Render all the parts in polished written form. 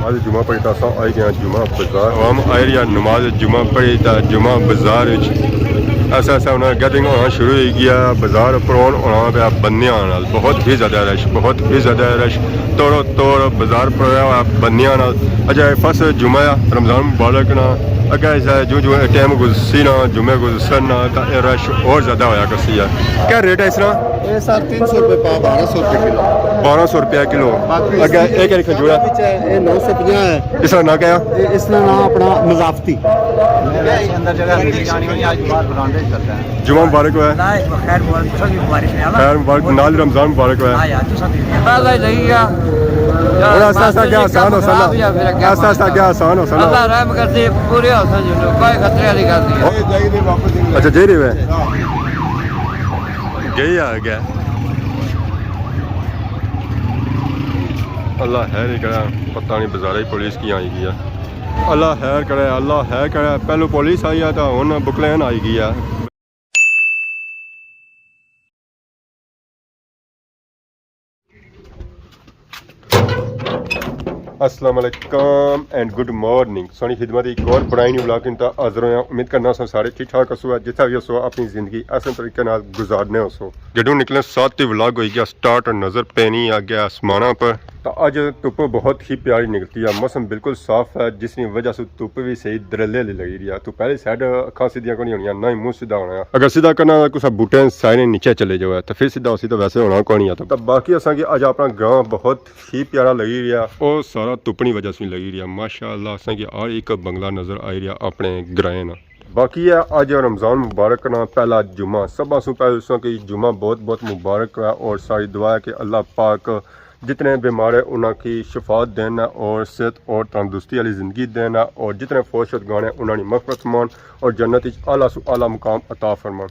नमाज जुमा पढ़ी तो अस आई गए जुमा बाजार हम आए रही नमाज जुमा पढ़ी तो जुमा बाजार ऐसा ऐसा उन्हें गैदरिंग होना शुरू हो गया बाजार प्रौन होना पाया बंदियां नाल बहुत ही ज़्यादा रश बहुत ही ज़्यादा रश तोड़ो तोड़ बाजार पड़ा हुआ बंदियां नाल अजय फर्स्ट जुमा रमज़ान मुबारक ना अगर जो जो टाइम गुजसी ना जुमे गुजरना तो रश और ज़्यादा होया करसी है। क्या रेट है इस तरह? ये सर 300 रुपये पाव 1200 रुपये किलो 1200 रुपया किलो। अगर एक खजूरा ये 950 है। इसका ना क्या इसका नाम अपना मजाफती अंदर जगह जुमा मुबारक हुआ है खैर मुबारक नाल रमज़ान मुबारक हुआ है ऐसा ऐसा क्या आसान हो सला ऐसा ऐसा क्या आसान हो सला पूरे कोई खतरे वाली गल नहीं। अच्छा जे रहे गई आ गया अल्लाह है नहीं करा पता नहीं बाजार ही पुलिस की आई गई है अल्लाह खैर करे अल्लाह है करे पहले पुलिस आई है तो हुन बुकलैन आई गई है। अस्सलाम वालेकुम एंड गुड मॉर्निंग सोनी खिदमत एक और पुरानी व्लॉग इन हाज़र होया उम्मीद करना सारे ठीक ठाक हो जितना भी हो अपनी जिंदगी आसान तरीके नाल गुजारने हो जदों निकले साथ ही व्लॉग हो गया स्टार्ट और नज़र पैनी आ गया आसमाना पर तो अज धुप बहुत ही प्यारी निकलती है मौसम बिल्कुल साफ है जिसकी वजह से धुप भी सही दरले लगी रही है तो पहले साइड अखा सीधियां को नहीं होनी ना ही मुँह सीधा होना अगर सीधा करना कुछ बूटे सारे नीचे चले जाओ तो फिर सीधा उसी तो वैसे होना को नहीं आता बाकी असा कि अज अपना गाँव बहुत ही प्यारा लगी रहा और सारा धुपनी वजह से लगी रहा माशाअल्लाह असा कि हर एक बंगला नज़र आई रहा अपने ग्राएं ना बाकी है अज रमज़ान मुबारक ना पहला जुमा सब आंसू पहले कि जुमा बहुत बहुत मुबारक है और सारी दुआ है कि अल्लाह पाक जितने बीमार है उनकी शिफात देना और सेहत और तंदुरुस्ती वाली ज़िंदगी देना और जितने फौशदगान है उन्होंने मग़फ़िरत फरमान और जन्नत आला सु आला मुकाम अता फरमान।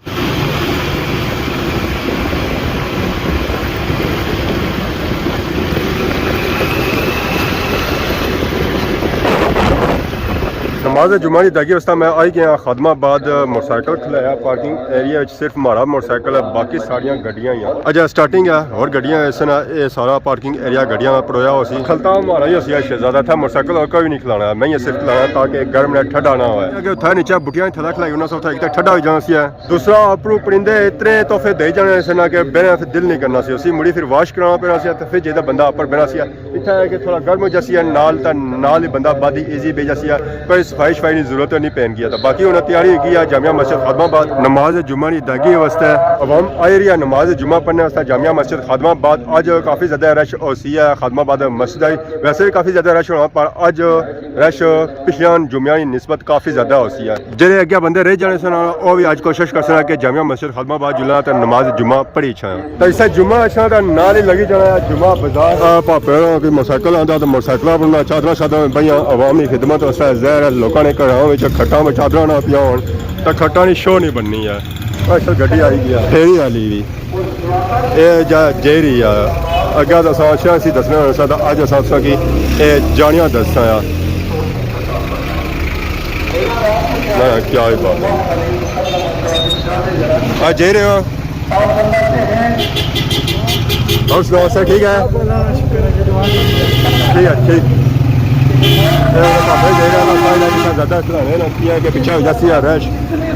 नमाज जुमा की दागी अवस्था मैं आई गया खादमाबाद मोटरसाइकिल खलाया पार्किंग एरिया सिर्फ हमारा मोटरसाइकिल है बाकी सारिया गड्डियां ही अजय स्टार्टिंग है और गड्डियां इस ये सारा पार्किंग एरिया गड्डियां में परोया हो सी खलता हमारा ही होसी शहजादा था मोटरसाइकिल और कोई नहीं खिलाना मैं ये सिर्फ खिलाना ताकि गर्म ने ठंडा ना हो अगर उठा नीचे बुटियां थला खिलाई उन्होंने सब एक ठंडा हो जाना सी दूसरा अपनू परिंदे इतने तोहफे दे जाने से ना कि बहना फिर दिल नहीं करना सी उसी मुड़ी फिर वाश कराना पैना सी तो फिर जो बंदा अपर बहना सी इतना है कि थोड़ा गर्म हो जासी है नाल ही बंदा बादी ईजी भेजा सी कोई सफाई शफाई की जरूरत नहीं पैन गया था बाकी उन्हें तैयारी की है जामिया मस्जिद खादमाबाद नमाज जुमा की अदायगी वास्ते अब हम आई रही है नमाज जुमा पढ़ने वास्ते जामिया मस्जिद खादमाबाद अज काफ़ी ज़्यादा रश होसी है खादमाबाद मस्जिद आई वैसे भी काफ़ी ज़्यादा रश होना पर अज रश पिछलियां जुमिया की निस्बत काफ़ी ज़्यादा होसी है जेडे अगे बंदे रह जाने सन वो भी अज कोशिश कर सकते कि जामिया मस्जिद खादमाबाद जुलना तो नमाज जुमा पढ़ी छा तो इस जुमा अच्छा तो नाल ही लगी जाना जुमा बाजार भापे कोई मोटरसाइकिल आता तो मोटरसाइकिल बनना चादर शादर बइया अवामी खिदमत वास्ते जहर लोगों ने घरों में खट्टा में चादर ना पिया हो तो खट्टा की शो नहीं बननी है अच्छा गड्डी आई गई फेरी वाली भी ये जेरी है अगर तो अच्छा असी दसना हो सकता अज अस कि जानिया दसा क्या बात आज जे रहे हो और सुनाओ सर ठीक है ठीक है ठीक ज़्यादा कि पीछे हो जाती है रश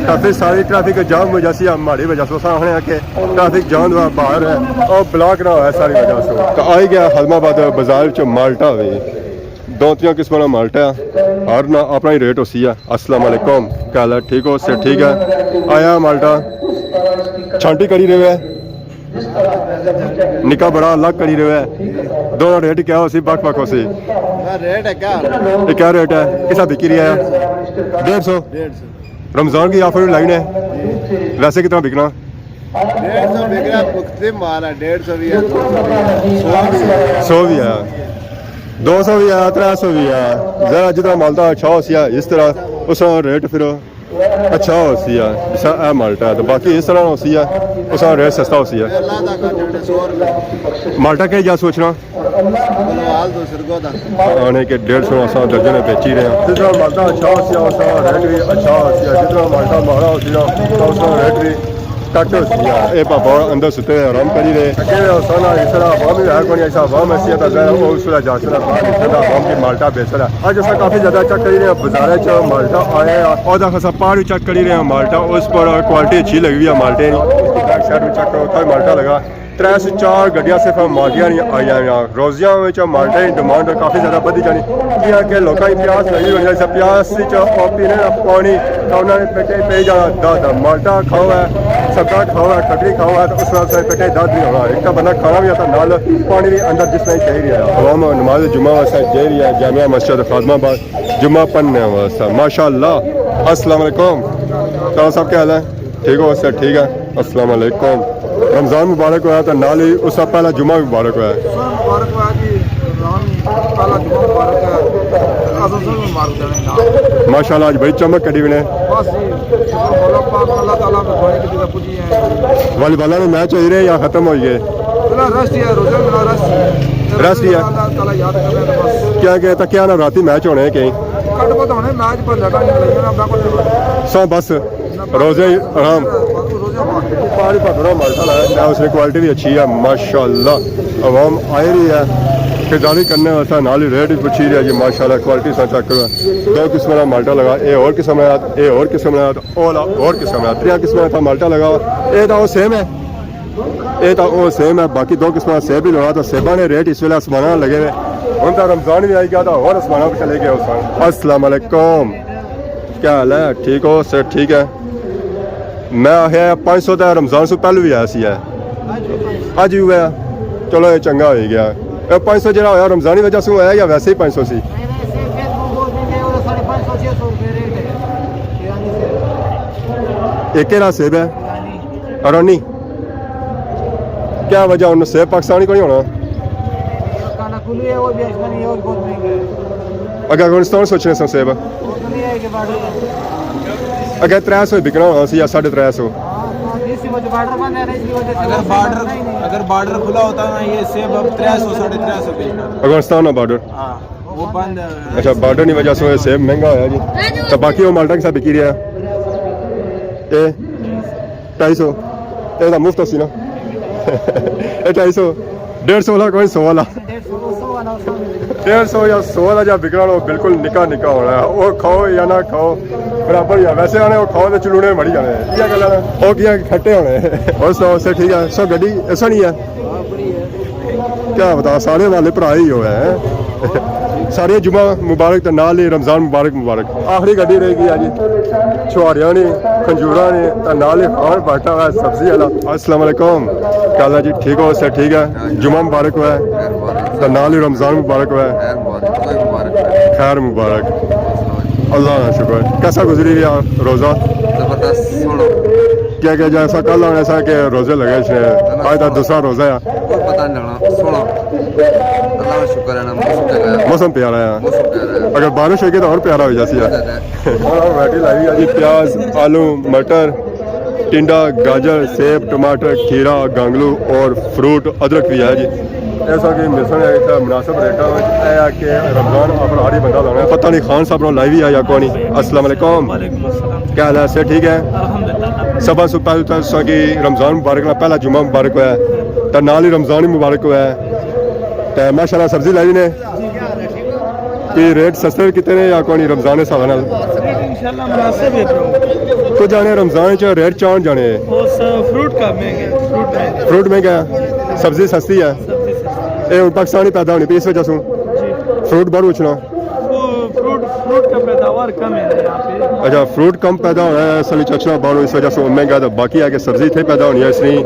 काफ़ी सारी ट्रैफिक जाम हो जाती है हमारी वजह से होने कि ट्रैफिक जाम हुआ बाहर है और ब्लॉक ना हुआ सारी वजह से तो आई गया खादमाबाद बाजार च माल्टा हुई दो तीन किस्म का माल्टा हर ना अपना ही रेट होसी है। अस्सलाम वालेकुम क्या हाल है ठीक हो से ठीक है आया माल्टा छांटी करी रहे है निका बड़ा अलग करी रहे है दोनों रेट क्या हो सी बक बक हो सी रेट है क्या रेट है किसा बिकी रही है 150 रमज़ान की ऑफर लाइन है वैसे कितना बिकना 150 बिक रहा मुख्तलिफ माल है 150 भी है 100 भी है 200 भी है 300 भी है ज़रा जितना मालता अच्छा हो सी इस तरह उसका रेट फिर अच्छा हो सी है जैसा माल्टा है तो बाकी इस तरह हो सी है उसका रेट सस्ता हो सी है माल्टा क्या जा सोचना आने के 150 असा दर्जन बेची रहे हैं जितना माल्टा अच्छा हो सी उसका रेट भी अच्छा हो सी जितना माल्टा मारा हो सी उसका रेट भी ਟੱਚ ਹੋ ਸੀ ਇਹ ਬਾਬਾ ਅੰਦਰ ਸੁੱਤੇ ਆਰਾਮ ਕਰੀ ਰਹੇ ਅੱਗੇ ਸਾਨਾ ਇਸ ਤਰ੍ਹਾਂ ਆਵਾਮ ਵੀ ਹੈ ਕੋਈ ਐਸਾ ਆਵਾਮ ਅਸੀਂ ਤਾਂ ਜ਼ਰਾ ਉਹ ਉਸ ਦਾ ਜਾਸਰਾ ਦਾ ਆਵਾਮ ਦੀ ਮਾਲਟਾ बेचरा आज अस काफ़ी ज़्यादा चेक करी रहे हैं बाजार च माल्टा आए और खासा पहाड़ भी चेक करी रहे हैं माल्टा उस पर क्वालिटी अच्छी लगी हुई है माल्टे की बैक साइड भी चेक करो उत्थै माल्टा लगा 3 से 4 गड्डियां सिर्फ माल्टियां नहीं आई हैं रोजियां में माल्टे की डिमांड काफ़ी ज़्यादा बढ़ी जानी कि लोगों की प्यास लगी हुई है प्यास पीने पानी तो उन्होंने पेटे पे जाना दर्द माल्टा खाओ है सबका खाओ है ककड़ी खाओ है तो उस वक्त से पेटे दर्द नहीं होना एक बंदा खाना भी आता नाल पानी भी अंदर जिस तरह चाहिए अवाम नमाज जुम्मा वास्ते जा रही है जामिया मस्जिद फातिमाबाद जुम्मा पढ़ने वास्ते माशाअल्लाह अस्सलाम वालेकुम तो सब क्या हाल है ठीक हो सर ठीक है अस्सलाम वालेकुम रमज़ान मुबारक हुआ तो नाल ही उसका पहला जुम्मा भी मुबारक हुआ है मुबारक हुआ जी रमज़ान पहला जुम्मा मुबारक है अज़ल मुबारक देना माशाअल्लाह आज बड़ी चमक कड़ी हुई ने बस जी मौला पाक अल्लाह ताला ने बड़ी की जगह पूजी है वॉलीबॉल में मैच हो रहे या खत्म हो गए चला रेस्ट है रोजा मेरा रेस्ट ही है अल्लाह ताला याद कर रहे हैं बस क्या कहता क्या ना राती मैच होने कहीं कट पता होने मैच पर लगा नहीं लगे ना अपना को सो बस रोजे आराम रोजा पाक पानी पकड़ो माशाल्लाह उसकी क्वालिटी भी अच्छी है माशाल्लाह आवाम आ रही है खरीदारी करने वास्ते नाल ही रेट भी पूछी रही है जी माशाल्लाह क्वालिटी सा चेक करो दो किस्म का माल्टा लगा ये और किस्म है ये और किस्म है और किस्म है 3 किस्म का माल्टा लगा ये तो सेम है ये तो वो सेम है बाकी 2 किस्म का सेब भी लगा तो सेबा ने रेट इस वेले आसमाना लगे हुए हम तो रमज़ान भी आई गया था और आसमाना भी चले गए उस अस्सलाम वालेकुम क्या हाल है ठीक हो सर ठीक है मैं आया 500 का रमज़ान से पहले भी आया सी है अज भी हुआ चलो ये चंगा हो गया 500 जरा होया रमज़ानी वजह से आया या वैसे ही 500 सी एक सेब है अरानी क्या वजह उन्हें सेब पाकिस्तानी को नहीं होना अगर अफगानिस्तान सोचने से सेब अगर 300 बिकना होना सी या 350 अगर बार्डर खुला होता ना ये सेब अब 300 350 बेचना अफगानिस्तान का बार्डर वो बंद अच्छा बार्डर की वजह से ये सेब महंगा होया जी तो बाकी वो माल्टा के साथ बिकी रहा है 250 ये तो मुफ्त सी ना 250 150 वाला कोई 100 वाला 150 या 100 वाला जब बिकना हो बिल्कुल निका निका होना है वो खाओ या ना खाओ बराबर ही है वैसे आने वो खाओ तो चलूने मड़ी जाने क्या गल है वो क्या खट्टे होने और से ठीक है सो गड्डी ऐसा नहीं है क्या बता सारे वाले भरा ही हो है सारे जुम्मा मुबारक तो नाल ही रमज़ान मुबारक मुबारक आखिरी गड्डी रहेगी आज छुहारिया ने खंजूरा ने तो नाल ही खान बाटा हुआ सब्जी वाला अस्सलाम वालेकुम काला जी ठीक हो सर ठीक है जुम्मा मुबारक हुआ है तो नाल ही रमज़ान मुबारक हुआ है खैर मुबारक अल्लाह का शुक्र कैसा गुजरी रहा रोज़ा जबरदस्त क्या क्या जैसा कल आने ऐसा के रोजे लगे आज तो दूसरा रोजा है पता नहीं लगना सोना अल्लाह का शुक्र है ना मौसम जगह मौसम प्यारा है अगर बारिश होगी तो और प्यारा हो जाती है वैरायटी लाई है जी प्याज आलू मटर टिंडा गाजर सेब टमाटर खीरा गांगलू और फ्रूट अदरक भी है जी ऐसा कि मिसन है मुनासिब रेटा है कि रमज़ान अपना हर ही बंदा लाना पता नहीं खान साहब लाइव ही आया कौन अस्सलाम वालेकुम क्या हाल है सर ठीक है सबा से पहले तो कि रमज़ान मुबारक ना पहला जुम्मा मुबारक हुआ है तो नाल ही रमज़ान ही मुबारक हुआ है तो माशाल्लाह सब्जी लाई ने कि रेट सस्ते कितने ने या कौन रमज़ान के हिसाब तो जाने रमज़ान च रेट चाण जाने फ्रूट महंगा है सब्जी सस्ती है ये पाकिस्तानी पैदा होनी पी इस वजह से फ्रूट बाहर उछना फ्रूट का पैदावार कम है यहाँ पे अच्छा फ्रूट कम पैदा होना है असली चचना बाहर इस वजह से महंगा तो बाकी है कि सब्जी थे पैदा होनी है इसलिए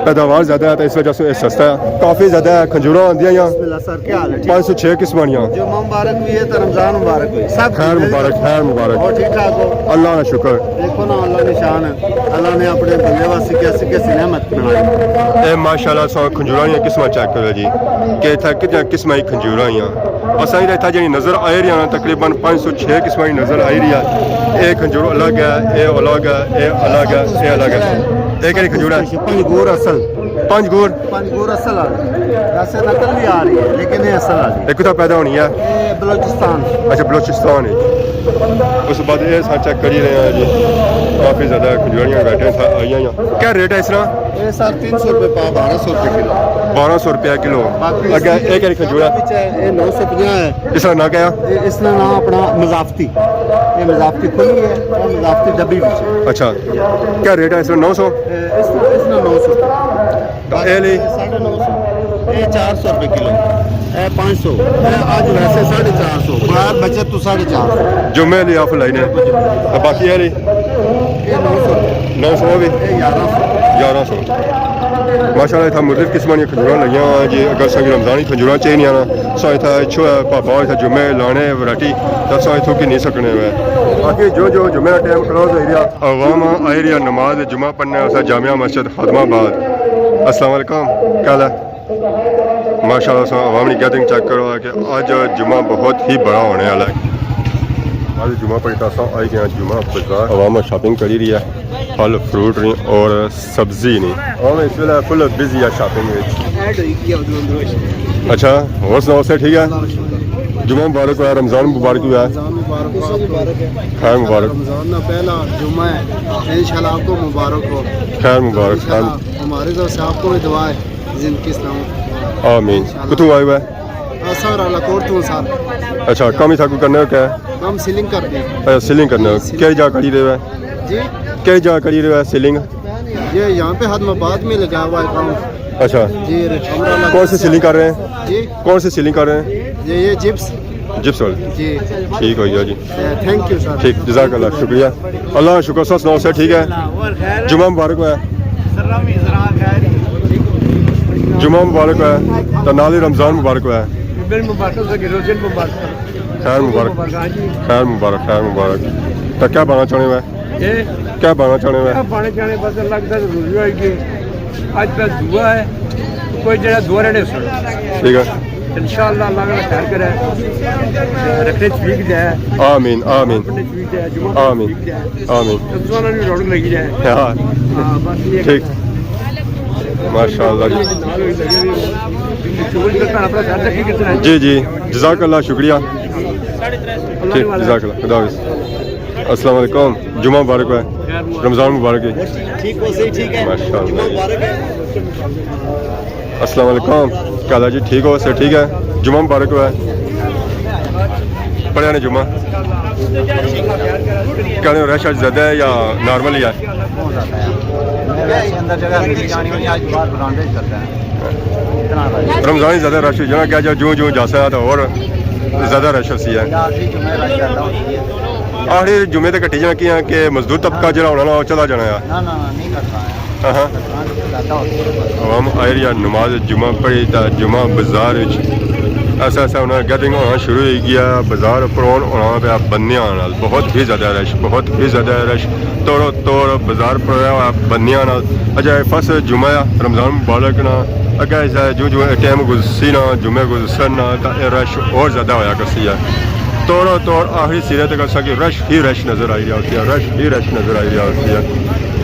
पैदावार ज़्यादा है तो इस वजह से सस्ता है काफ़ी ज़्यादा है खंजूरा आंदियाँ यहाँ सर क्या हाल है 506 किस्म जो मुबारक भी है तो रमजान मुबारक भी सब खैर मुबारक और ठीक ठाक हो अल्लाह का शुक्र देखो ना अल्लाह निशान है अल्लाह ने अपने बंदे वास्ते कैसी कैसी नेमत बनाई ए माशाल्लाह सौ खंजूरा दी किस्म चेक करो जी कि इत्थै कितने किस्म दी खंजूरा असां इत्थै जेह्ड़ी नज़र आई रही हैं तकरीबन 506 किस्म की नज़र आई रही है ये खंजूर अलग है ये अलग है ये अलग है ये अलग है ये केह्ड़ी खंजूर है पंजगोर असल पंजगोर असल आ रही है वैसे नकल भी आ रही है लेकिन ये असल आ रही एक तो पैदा होनी है है ये बलोचिस्तान अच्छा बलोचिस्तान है उस बाद ये सा चेक कर ही रहे हैं जी, काफ़ी ज़्यादा खजूरियाँ बैठे आई हैं। क्या रेट है इस तरह? ये सर 300 रुपये पाव, 1200 रुपये किलो। 1200 रुपया किलो। बाकी अगर एक खजूरा ये 950 है। इसका ना क्या? इसका नाम अपना मजाफ्ती, ये मजाफ्ती खुली है और मजाफ्ती डब्बी भी है। अच्छा, क्या रेट है इसका? 900? इसका 900 तो ये ली 950, ये 400 रुपये किलो, ये 500, आज वैसे 450, बाहर बचत तो 450। जुम्मे ली ऑफ लाइन है, तो बाकी ये ली ये 900, 900 भी ये 1100। 1100। माशाल्लाह इतना मुख्तलिफ किस्म की खजूर लगी जी। अगर संग रमजानी खजूर चाहिए ना सो इतना अच्छो है पापा इतना जुम्मे लाने वरायटी तो सो इतों की नहीं सकने हुए। बाकी जो जो जुम्मे का टाइम क्लोज हो गया, अवाम आई रही नमाज जुम्मा पढ़ने उस जामिया मस्जिद खदमाबाद। अस्सलाम वालेकुम, क्या है माशाल्लाह से अवाम की गैदरिंग चेक करो कि आज जुम्मा बहुत ही बड़ा होने वाला है। आज जुम्मा पड़ी था आई गया जुम्मा बाजार, अवाम शॉपिंग करी रही है, फल फ्रूट नहीं और सब्जी नहीं। अवाम इस वे फुल बिजी है शॉपिंग। अच्छा, और सुनाओ से ठीक है? जुम्मा मुबारक हुआ, रमज़ान मुबारक हुआ है। खैर मुबारक, रमजान का पहला जुम्मा है, इंशाल्लाह आपको मुबारक हो। खैर मुबारक, खैर हमारे तरफ से आपको भी दुआ है जिंदगी इस्लाम। आमीन। कितों आए हुआ है? सर अलाकोट तो सर अच्छा, कम ही था करने क्या है? हम सीलिंग करते हैं अच्छा, सीलिंग करने क्या जा करी रहे है? जी। क्या जा करी रहे है सीलिंग? ये यहाँ पे हदमाबाद में लगा हुआ है काम। अच्छा, जी कौन सी सीलिंग कर रहे हैं? जी, कौन सी सीलिंग कर रहे हैं? ये जिप्स। जिप्स वाली। जी ठीक हो गया जी, थैंक यू सर। ठीक, जज़ाकल्लाह, शुक्रिया। अल्लाह शुक्र। सर सुनाओ से ठीक है? जुम्मा मुबारक हुआ है, जुम्मा मुबारक हुआ है तो नाल ही रमज़ान मुबारक हुआ है। खैर मुबारक, खैर मुबारक, खैर मुबारक। तो क्या बनना चाहने हुआ है? क्या बनना चाहने हुआ है? पाने जाने बस लगता है जरूरी होगी। आज तक दुआ है कोई जरा दुआ रहने सुन ठीक है, इंशाअल्लाह अल्लाह का खैर करे, रखने ठीक जाए, आमीन आमीन ठीक जाए, जुम्मा आमीन ठीक जाए, आमीन। रमजान में रौनक लगी जाए। हाँ हाँ बस ये ठीक, माशाअल्लाह जी। चोरी करता अपना ध्यान रखिए कितना है। जी जी, जज़ाकल्लाह, शुक्रिया। ठीक, जज़ाकल्लाह, खुदा हाफ़िज़। अस्सलाम वालेकुम, जुम्मा मुबारक है, रमज़ान मुबारक है। ठीक हो सही, ठीक है, माशाअल्लाह। मुबारक है। अस्सलाम वालेकुम, क्या हाल है जी? ठीक हो सर? ठीक है, जुम्मा मुबारक हुआ है। पढ़िया ने जुम्मा क्या रश आज ज़्यादा है या नॉर्मल ही है? अंदर जगह जानी होनी आज बाहर बरामदे करते हैं। रमज़ान ही ज़्यादा रश जना क्या जो जो जासा है तो और ज़्यादा रश सी है। आखिरी जुम्मे तो कट्टी जाना कि मजदूर तबका जो होना वो चला जाना है। ना ना नहीं करता है। हाँ, हम आए रही नमाज जुम्मा पढ़ी तो जुम्मा बाजार ऐसा ऐसा उन्हें गैदरिंग होना शुरू हो गया। बाजार परौन होना पाया बंदियां नाल, बहुत ही ज़्यादा रश, बहुत ही ज़्यादा रश। तोड़ो तोड़ बाजार पड़ा हुआ बंदियां नाल। अच्छा, फर्स्ट जुम्मा रमज़ान मुबारक ना अगर जो जो टाइम गुजसी ना जुम्मे गुजसन ना तो रश और ज़्यादा होया करसी है। तोड़ो तोड़ आखिरी सिरे तक कि रश ही रश नज़र आई रहा होती है, रश ही रश नज़र आई रहा होती है।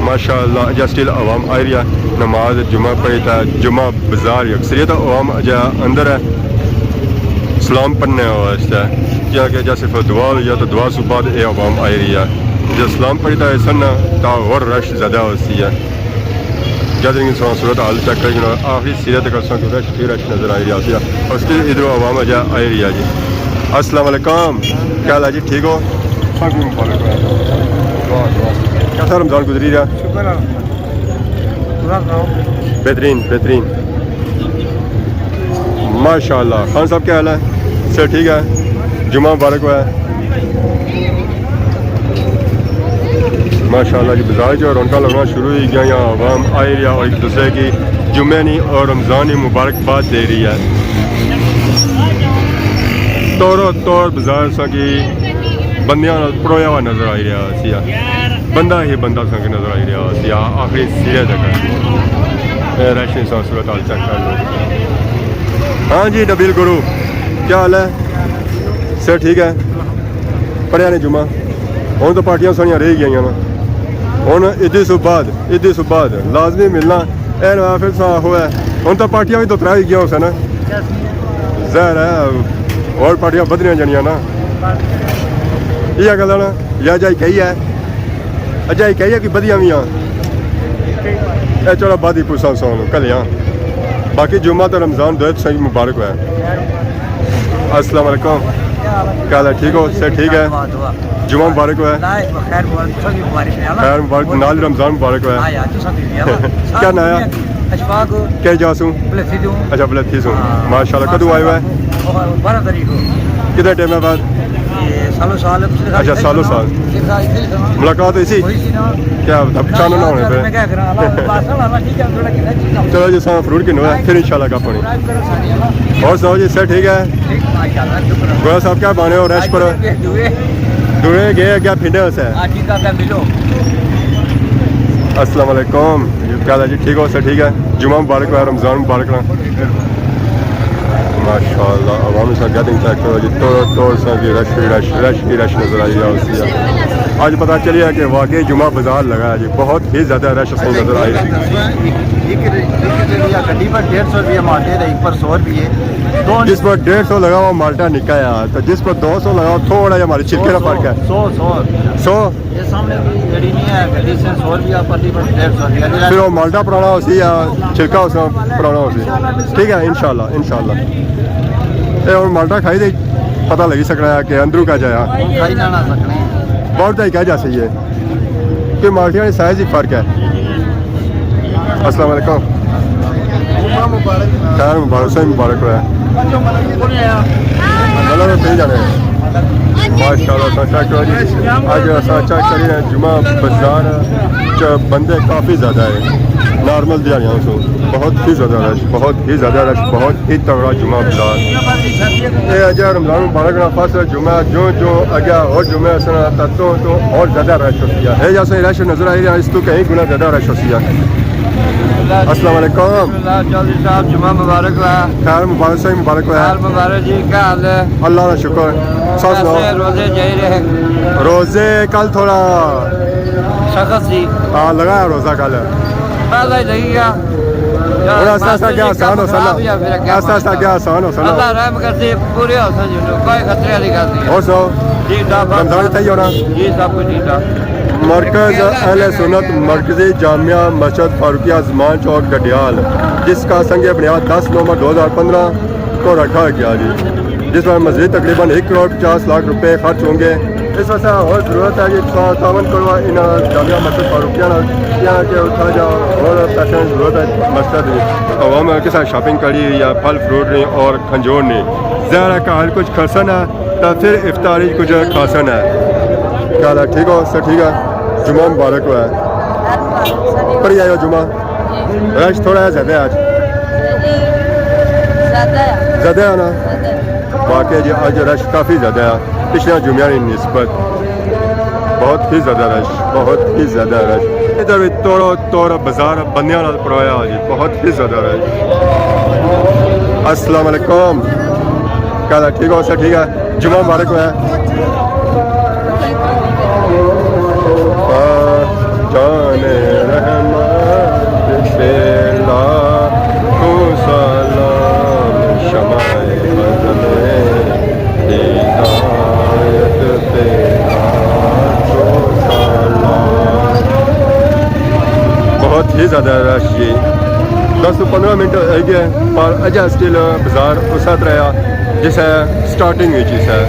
माशाअल्लाह अजा स्टिल आवाम आई रही है नमाज जुम्मा पढ़ी था। जुम्मा बाजार अक्सरियत आवाम अजा अंदर है सलाम पढ़ने वास्ते, क्या कि जैसे सिर्फ दुआ हुई है तो दुआ से बाद ये आवाम आई रही है। जब सलाम पढ़ी था सन तो और रश ज़्यादा होती है। गैदरिंग इंसान सूरत हाल चेक करेंगे आखिरी सिरे तक कि रश ही रश नज़र आई रही होती है और स्टिल इधर आवाम अजा आई रही है जी। अस्सलाम वालेकुम, क्या हाल है जी? ठीक हो? कैसा रमज़ान गुजरी रहा? बेहतरीन बेहतरीन, माशाअल्लाह। खान साहब क्या हाल है? सर ठीक है, जुम्मा मुबारक हुआ है। माशाअल्लाह जी, बाजार जो रौनक लगना शुरू हो गया, यहाँ आवाम आई रही है और एक दूसरे की जुम्मे नहीं और रमज़ान की मुबारकबाद दे रही है। तोड़ो तोड़ बाजार की बंदियां पड़ोया हुआ नजर आई रहा सी, बंदा ही बंदा संग नजर आई रहा सी आखिरी सिरे तक। रश सूरत हाल चेक कर लो। हाँ जी नबील गुरु, क्या हाल है? सर ठीक है, पढ़िया ने जुम्मा हूँ तो पार्टियां सारियां रह गई ना, हूँ ईदी सुबाद लाजमी मिलना एन फिर हो है। हूँ तो पार्टियां भी तो त्रै गई उस ना जहर है और पार्टियां बदलियां जानिया ना। ਇਹ ਗੱਲਾਂ ਨਾ ਜਾਂ ਜਾਈ ਕਹੀ ਹੈ ਅਜਾਈ ਕਹੀ ਹੈ ਕਿ ਵਧੀਆ ਵੀ ਆ ਇਹ ਚਲੋ ਬਾਦੀ ਪੁੱਛਾਂ ਸੋਨ ਕਲਿਆਂ बाकी जुम्मा तो रमज़ान दो सही मुबारक है। अस्सलाम वालेकुम, क्या हाल है? ठीक हो? से ठीक है? जुम्मा मुबारक है। खैर मुबारक, नाल रमज़ान मुबारक है। क्या नाम है? क्या जासू? अच्छा बलथी सू, माशाल्लाह। कदों आए हुए? कितने टाइम बाद? अच्छा सालों साल मुलाकात हुई सी? क्या पहचानो ना होने पे चलो जी सारा फ्रूट किन्नो है फिर इंशाल्लाह का पानी और सुनाओ जी सर ठीक है गोया साहब क्या बने हो रैश पर दूरे गए क्या फिंडे से अस्सलाम वालेकुम क्या हाल है जी ठीक हो सर ठीक है जुम्मा मुबारक है रमज़ान मुबारक ना माशाल्लाह अवामी सा गैदरिंग चेक करो जी तो रश नजर आई है आज पता चलिए कि वाकई जुमा बाजार लगा है जी बहुत ही ज़्यादा रश सही नजर आई है गड्डी पर 150 रुपये माल्टे थे एक पर 100 रुपये जिस पर 150 लगा हुआ माल्टा निका है तो जिस पर 200 लगा हुआ थोड़ा जा हमारे छिलके का फर्क है 100 ये सामने गड्डी नहीं है गड्डी से 100 रुपया पल्ली पर 150 रुपया फिर वो माल्टा पुराना हो सी या छिलका उसका पुराना हो सी ठीक है इंशाल्लाह ये और माल्टा खाई दे पता लगी सकना है कि अंदरू का जाया खाई ना सकने बहुत ही क्या जा सही है कि माल्टिया साइज ही फर्क है अस्सलाम वालेकुम खैर मुबारक सही मुबारक है मतलब नहीं जाने माशाल्लाह चेक करो जी आज असा चेक करी रहे जुमा बाजार च बंदे काफ़ी ज़्यादा है नॉर्मल दिहाड़ियां सो बहुत ही ज़्यादा रश बहुत ही तगड़ा जुमा बाजार ये अजय रमज़ान मुबारक ना फर्स्ट जुमा जो अगर और जुमे सना तो और ज़्यादा रश होती है जैसे रश नजर आई रहा है इस तो कहीं गुना ज़्यादा रश होती है अस्सलाम वालेकुम चौधरी साहब जुमा मुबारक हुआ खैर मुबारक सही मुबारक हुआ मुबारक जी क्या हाल है अल्लाह का शुक्र रोजे जाई रहे रोजे कल थोड़ा सख्त सी हाँ लगाया रोजा कल पहला ही लगेगा ऐसा क्या आसान हो सला ऐसा क्या आसान हो सला अल्लाह रहम करते पूरे हो सके कोई खतरे वाली बात नहीं और सो ठीक ठाक रमजान सही होना जी सब कुछ ठीक ठाक मरकज़ अहले सुन्नत मरकज़ी जामिया मस्जिद फारूकिया ज़मान चौक गडियाल जिसका संग बुनियाद 10 नवंबर 2015 को रखा गया जी जिस पर मस्जिद तकरीबन 1 करोड़ 50 लाख रुपए खर्च होंगे इस वजह और ज़रूरत है कि 53 करोड़ इन जामिया मस्जिद फारूकिया यहाँ के उठा जाओ और पैसे की ज़रूरत है मस्जिद अवाम के साथ शॉपिंग करी या फल फ्रूट नहीं और खंजोर नहीं ज़रा का हर कुछ खरसन है तो फिर इफ्तारी कुछ खासन है क्या हाल है ठीक हो सर ठीक है जुमा मुबारक हुआ है पढ़ी आयो जुमा रश थोड़ा है ज़्यादा आज ज़्यादा है ना वाकई जी आज रश काफ़ी ज़्यादा है पिछले जुमिया की निस्बत बहुत ही ज़्यादा रश इधर भी तोड़ा बाजार बंदियां नाल परोया जी बहुत ही ज़्यादा रश अस्सलाम वालेकुम क्या हाल है ठीक हो सर ठीक है जुमा मुबारक हुआ है जाने रहमत बेला को सलाम शमाए बदले हिदायत तेरा को सलाम बहुत ही ज़्यादा रश जी 10 से 15 मिनट है पर अजय स्टिल बाजार उस रहा जिसे स्टार्टिंग हुई चीज़ है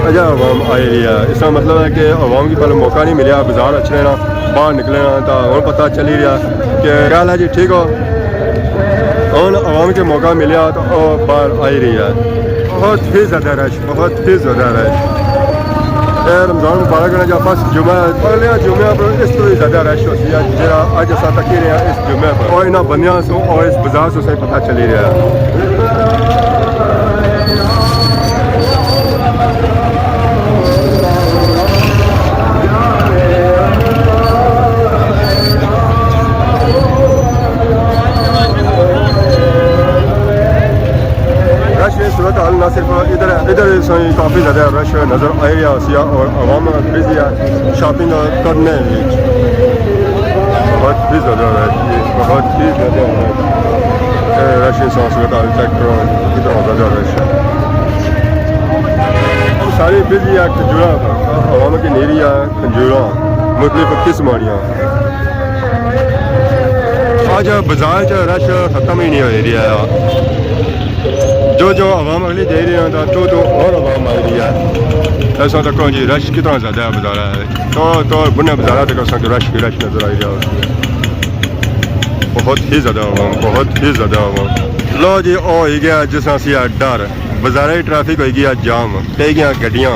अजय अवाम आई रही है इसका मतलब है कि अवाम की पहले मौका नहीं मिला बाजार अच्छे ना बाहर निकले ना तो हम पता चल ही रहा कि क्या है जी ठीक हो और अवाम के मौका मिला तो बाहर आई रही है बहुत ही ज़्यादा रश रमज़ान मुबारक ने जब बस जुमे पहले जुमे पर इस तो ही ज़्यादा रश होती है जरा अज असा तकी रहा इस जुमे पर और इन्होंने बंदियां सो और इस बाजार से सही पता चली रहा है रश में सूरत हाल ना सिर्फ इधर काफ़ी ज़्यादा रश नज़र आ रहा है और आवाम बिजी है शॉपिंग करने बहुत ही ज़्यादा रश सूरत हाल चेक करो कितना ज़्यादा रश है सारी बिजी है खजूरा आवाम की नीरिया खजूरा मुख्तलिफ किस्मानियाँ आज बाजार च रश खत्म ही नहीं हो रहा है जो आवाम अगली दे रही है तो और आवाम आ रही है ऐसा तक जी रश कितना ज़्यादा है बाजार है तो बुने बाजार तक रश ही रश नज़र आई रहा है बहुत ही ज़्यादा आवाम बहुत ही ज़्यादा आवाम लो जी ओ ही गया जिस डर बाजारा ट्रैफिक हो गया जाम कई गया गड्डियाँ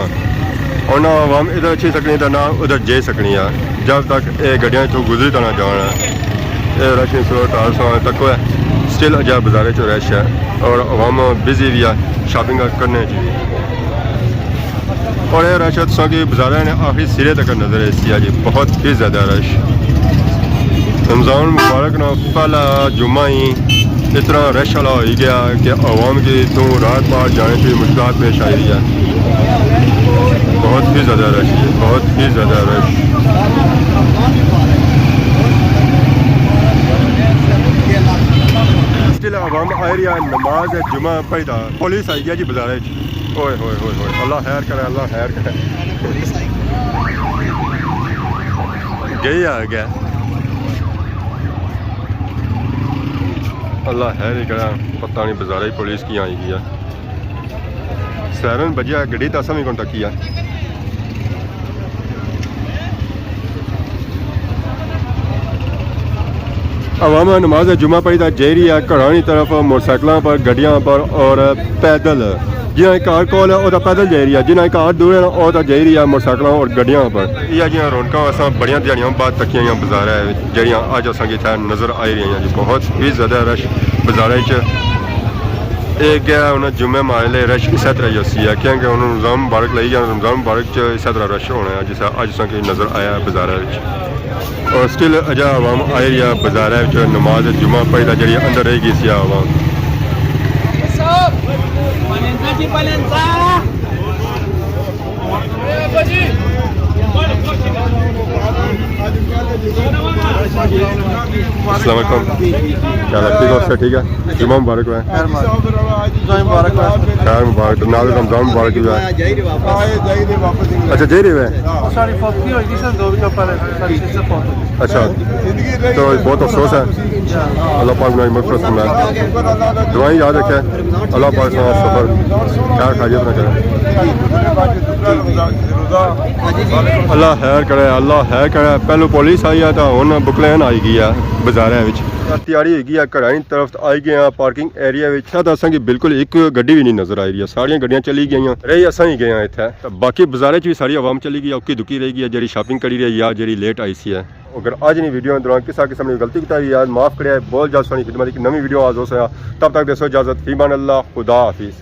और ना आवाम इधर अच्छी सकनी तो ना उधर जा सकनी है जब तक ये गड्डियाँ चो गुजरी तो ना जाना ये रश तक है स्टिल अजा बाजारे चो रश है और आवाम बिजी भी है शॉपिंग करने चाहिए और ये रश की बाजारा ने आखिरी सिरे तक नज़र ऐसी है जी बहुत ही ज़्यादा रश रमज़ान मुबारक ना पहला जुम्मा ही इतना रश वाला हो गया कि आवाम की तो रात बाहर जाने की मुश्किल पेश आ रही है बहुत ही ज़्यादा रश है बहुत ही ज़्यादा रश स्टिल आवाम आ रही है नमाज जुम्मा पढ़ता पुलिस आई गया जी बाजार ओए होए होए होए अल्लाह खैर करे अल्लाह खैर करे गई आ गया अल्लाह है नहीं करा पता नहीं बाजार ही पुलिस की आई गई है सैरन बजिया गड्डी तो असा भी कौन तक किया अवाम नमाज जुम्मा पढ़ी जा रही है घरों की तरफ मोटरसाइकिलों पर गड्डियों पर और पैदल जिन्हें कार कोल है वह पैदल जा रही है जिन्हें कार दूर है वह तो जा रही है मोटरसाइकिलों और गड्डियों पर यह जी रौनक अस बड़िया दिहाड़ियों बाद तकिया बाजार जड़ियाँ अज अस इतना नज़र आई रही हैं जी बहुत ही ज़्यादा रश बाजार एक गया उन्हें जुम्मे मारे लिए रश इस तरह जसी है क्योंकि उन्होंने रमज़ान मुबारक लाई गया रमज़ान मुबारक इस तरह रश होना है जिस अज अस नज़र आया बाजार और स्टिल अजा आवाम आई रही है बाजार नमाज जुम्मा पढ़ी जी अंदर रह गई सी आवाम अस्सलाम वालेकुम क्या ठीक हो ठीक है जुम्मा मुबारक है खैर मुबारक नाल रमज़ान मुबारक भी है अच्छा जा रही है अच्छा तो बहुत अफसोस है अल्लाह पाक ने मग़फ़िरत फरमाए दुआएं याद रखे अल्लाह पाक से सफ़र खैर खाइए अपना करें अल्लाह खैर करे पहले पुलिस आई है तो हुण बुकलैन आई गई है बाजारा तैयारी होगी है घरा की तरफ आई गए हैं पार्किंग एरिया तो असा की बिल्कुल एक गड्डी भी नहीं नज़र आई रही है सारिया गड्डियाँ चली गई रही असा ही गए इतने तो बाकी बाजारे भी सारी आवाम चली गई औकी दुखी रही है जी शॉपिंग करी रही या जी लेट आई सी है अगर अज नहीं वीडियो दौरान किसी किस्म की गलती की याद माफ़ करे बहुत जल्द सोनी खिदमत की नवी वीडियो आज हो सका तब तक दसो इजाज़त फीमान अल्लाह खुदा हाफिज़।